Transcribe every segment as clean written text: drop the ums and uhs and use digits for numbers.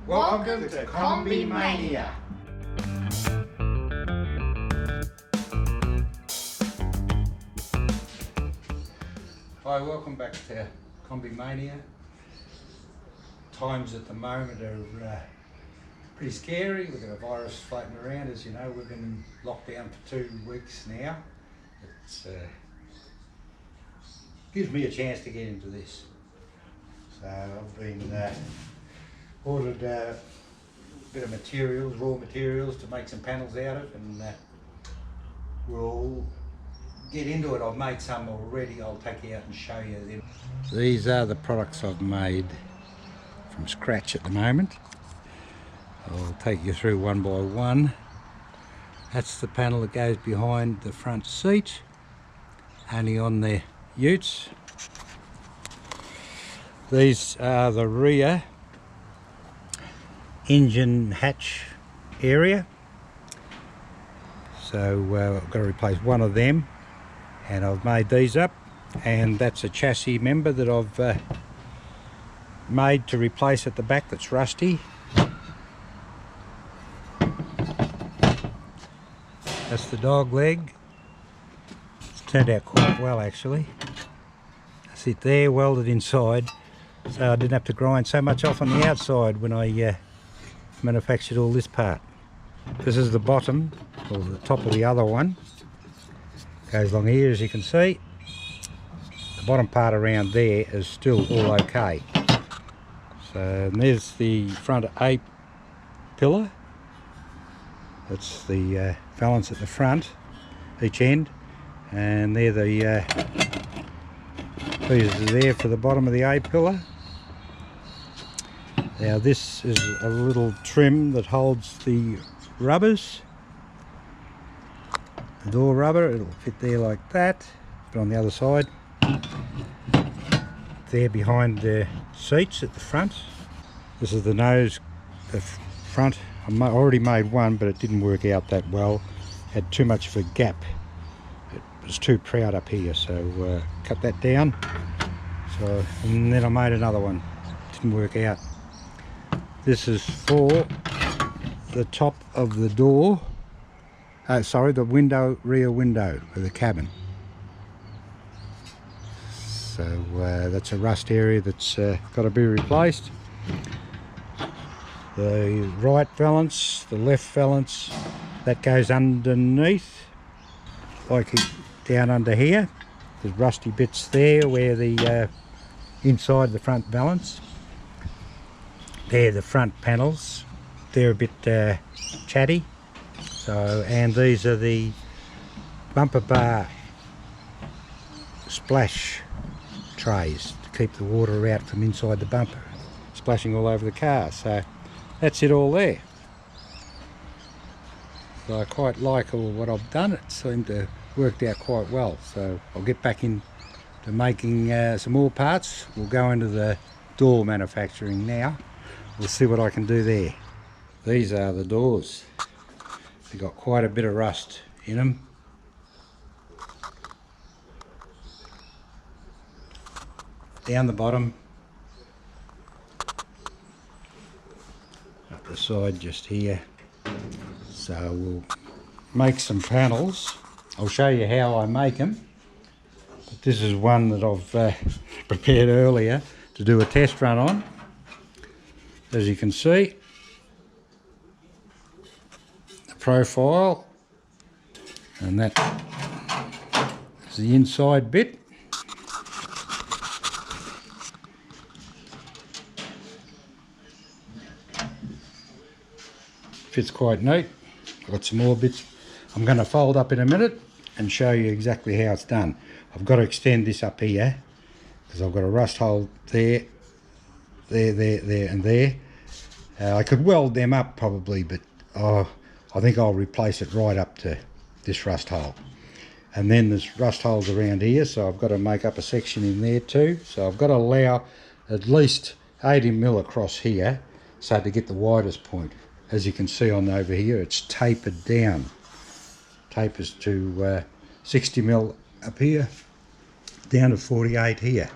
Welcome to Kombi Mania. Hi, welcome back to Kombi Mania. Times at the moment are pretty scary. We've got a virus floating around. As you know, we've been in lockdown for 2 weeks now. It gives me a chance to get into this. So I've been ordered a bit of materials, raw materials to make some panels out of, and we'll get into it. I've made some already. I'll take you out and show you them. These are the products I've made from scratch at the moment. I'll take you through one by one. That's the panel that goes behind the front seat, only on the utes. These are the rear engine hatch area. So I've got to replace one of them, and I've made these up, and that's a chassis member that I've made to replace at the back that's rusty. That's the dog leg. It's turned out quite well actually. That's it there, welded inside, so I didn't have to grind so much off on the outside when I manufactured all this part. This is the bottom, or the top of the other one. Goes along here, as you can see. The bottom part around there is still all okay. So there's the front A pillar. That's the valance at the front, each end, and they're the pieces there for the bottom of the A pillar. Now this is a little trim that holds the rubbers, the door rubber. It'll fit there like that, but on the other side, there behind the seats at the front. This is the nose, the front. I already made one, but it didn't work out that well. Had too much of a gap. It was too proud up here, so cut that down. So, and then I made another one. Didn't work out. This is for the top of the door. Sorry, the window, rear window of the cabin. So that's a rust area that's got to be replaced. The right valance, the left valance, that goes underneath, like down under here. There's rusty bits there where the inside the front valance. They're the front panels. They're a bit chatty. So, and these are the bumper bar splash trays to keep the water out from inside the bumper, splashing all over the car. So that's it all there. So I quite like all what I've done. It seemed to worked out quite well. So I'll get back into making some more parts. We'll go into the door manufacturing now. We'll see what I can do there. These are the doors. They've got quite a bit of rust in them. Down the bottom, up the side just here. So we'll make some panels. I'll show you how I make them. But this is one that I've prepared earlier to do a test run on. As you can see, the profile, and that is the inside bit. Fits quite neat. I've got some more bits I'm going to fold up in a minute and show you exactly how it's done. I've got to extend this up here because I've got a rust hole there, there and there. I could weld them up probably, but I think I'll replace it right up to this rust hole. And then there's rust holes around here, so I've got to make up a section in there too. So I've got to allow at least 80mm across here, so to get the widest point. As you can see on over here, it's tapered down. Tapers to 60mm up here, down to 48 here.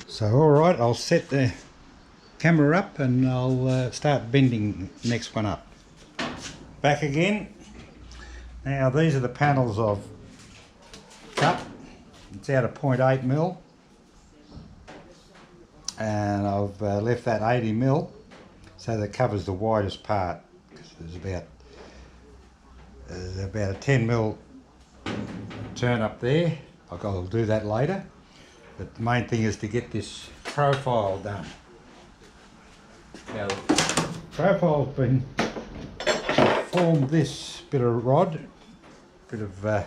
So all right, I'll set the camera up and I'll start bending the next one up. Back again. Now these are the panels I've cut. It's out of 0.8 mil and I've left that 80 mil so that covers the widest part, because there's about a 10 mil turn up there. I'll do that later, but the main thing is to get this profile done. Now the profile's been formed this bit of rod, bit of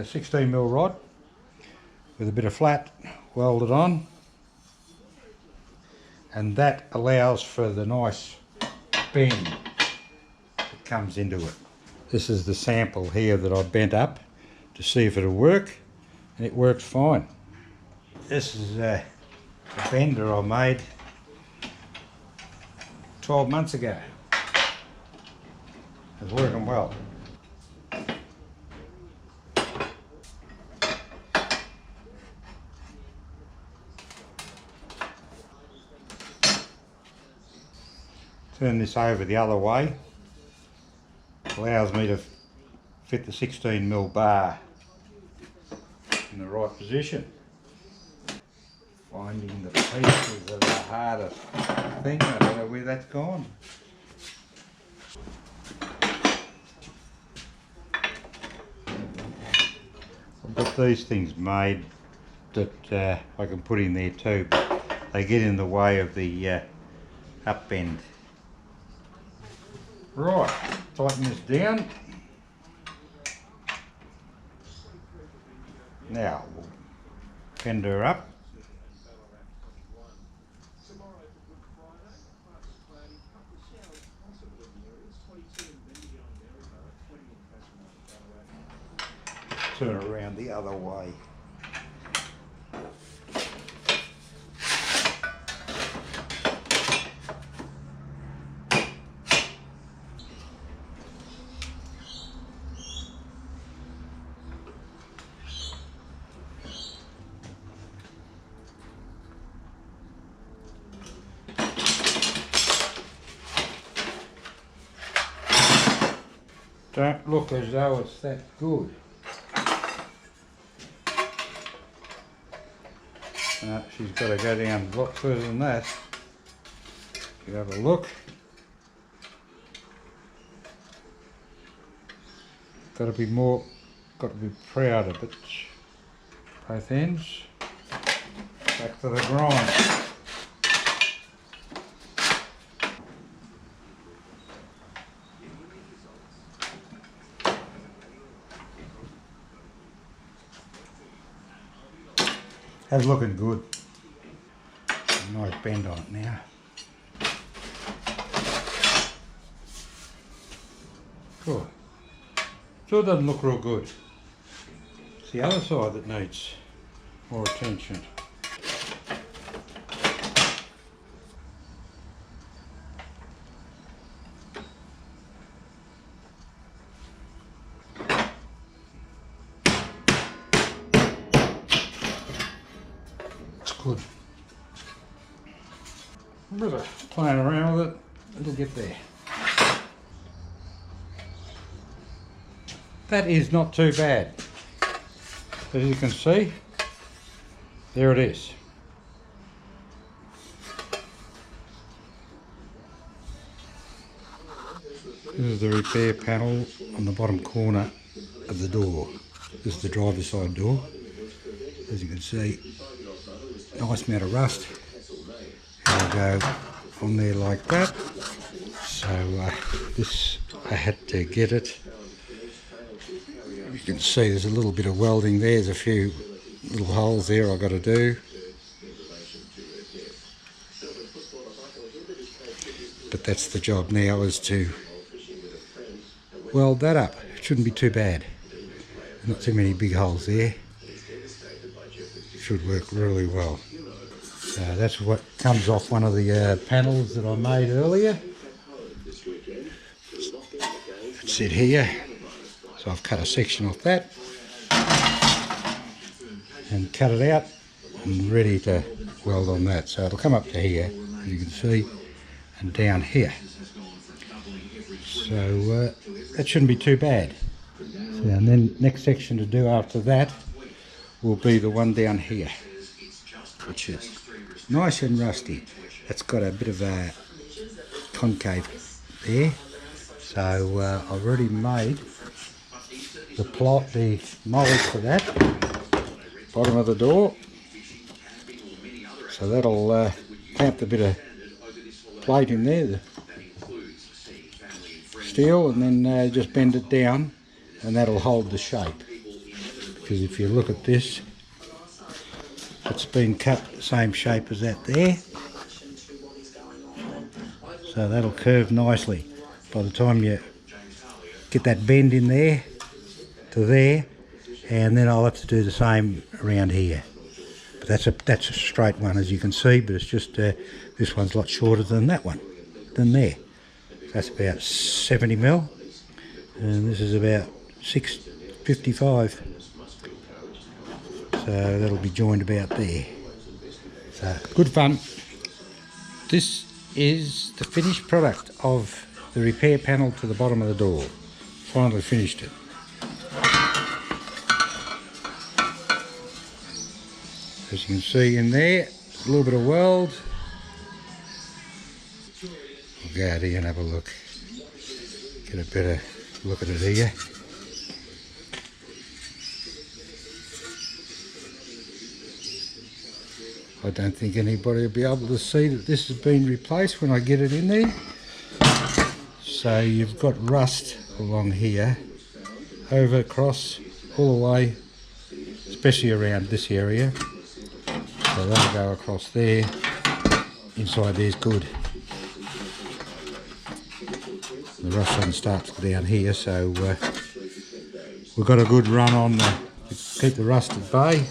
16 mil rod with a bit of flat welded on, and that allows for the nice bend that comes into it. This is the sample here that I bent up to see if it'll work, and it works fine. This is a bender I made 12 months ago. It's working well. Turn this over the other way. Allows me to fit the 16 mil bar in the right position. Finding the pieces are the hardest thing. I don't know where that's gone. I've got these things made that I can put in there too, but they get in the way of the up bend. Right, tighten this down. Now we'll bend her up. Turn her around the other way. Don't look as though it's that good. She's got to go down a lot further than that. You have a look. Got to be prouder, but both ends. Back to the grind. That's looking good. A nice bend on it now. Cool. Still doesn't look real good. It's the other side that needs more attention. Good. A bit of playing around with it, it'll get there. That is not too bad. As you can see, there it is. This is the repair panel on the bottom corner of the door. This is the driver's side door. As you can see, nice amount of rust. It'll go on there like that. So this, I had to get it. You can see there's a little bit of welding there. There's a few little holes there I've got to do. But that's the job now, is to weld that up. It shouldn't be too bad. Not too many big holes there. Should work really well. That's what comes off one of the panels that I made earlier. It's it here. So I've cut a section off that and cut it out and ready to weld on that. So it'll come up to here, as you can see, and down here. So that shouldn't be too bad. So, and then next section to do after that will be the one down here, which is nice and rusty. It's got a bit of a concave there. So I've already made the mould for that, bottom of the door. So that'll clamp the bit of plate in there, the steel, and then just bend it down, and that'll hold the shape. Because if you look at this, it's been cut the same shape as that there. So that'll curve nicely. By the time you get that bend in there to there, and then I'll have to do the same around here. But that's a straight one, as you can see, but it's just this one's a lot shorter than that one, than there. So that's about 70 mil, and this is about 655. So that'll be joined about there. So good fun. This is the finished product of the repair panel to the bottom of the door. Finally finished it. As you can see in there, a little bit of weld. We'll go out here and have a look. Get a better look at it here. I don't think anybody will be able to see that this has been replaced when I get it in there. So you've got rust along here, over across, all the way, especially around this area. So that'll go across there. Inside there's good. The rust doesn't start to go down here, so we've got a good run on to keep the rust at bay.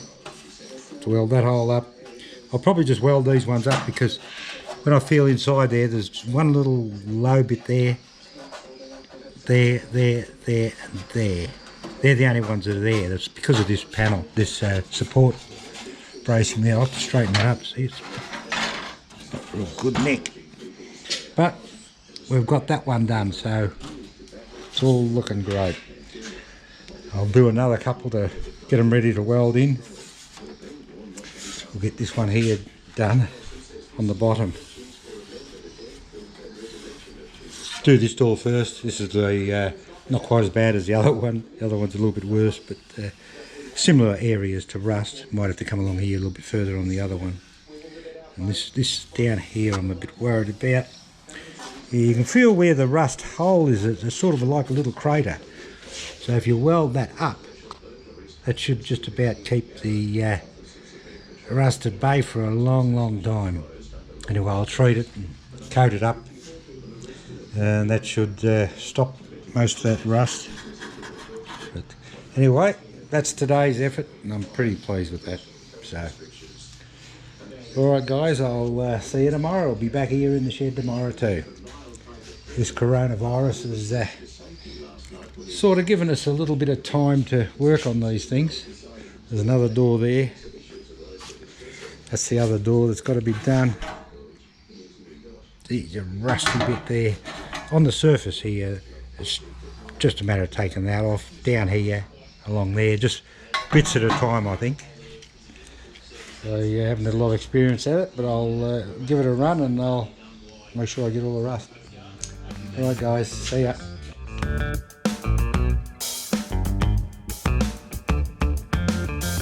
To weld that hole up. I'll probably just weld these ones up because when I feel inside there's one little low bit there, there, and there. They're the only ones that are there. That's because of this panel, this support bracing there. I'll have to straighten that up. See, it's not a real good neck. But we've got that one done, so it's all looking great. I'll do another couple to get them ready to weld in. We'll get this one here done on the bottom. Do this door first. This is the not quite as bad as the other one. The other one's a little bit worse, but similar areas to rust. Might have to come along here a little bit further on the other one. And this down here I'm a bit worried about. You can feel where the rust hole is. It's sort of like a little crater. So if you weld that up, that should just about keep the rust at bay for a long time. Anyway, I'll treat it and coat it up, and that should stop most of that rust. But anyway, that's today's effort, and I'm pretty pleased with that. So, alright guys, I'll see you tomorrow. I'll be back here in the shed tomorrow too. This coronavirus has sort of given us a little bit of time to work on these things. There's another door there. That's the other door that's got to be done. There's a rusty bit there. On the surface here, it's just a matter of taking that off. Down here, along there, just bits at a time, I think. So you haven't had a lot of experience at it, but I'll give it a run and I'll make sure I get all the rust. Alright guys, see ya.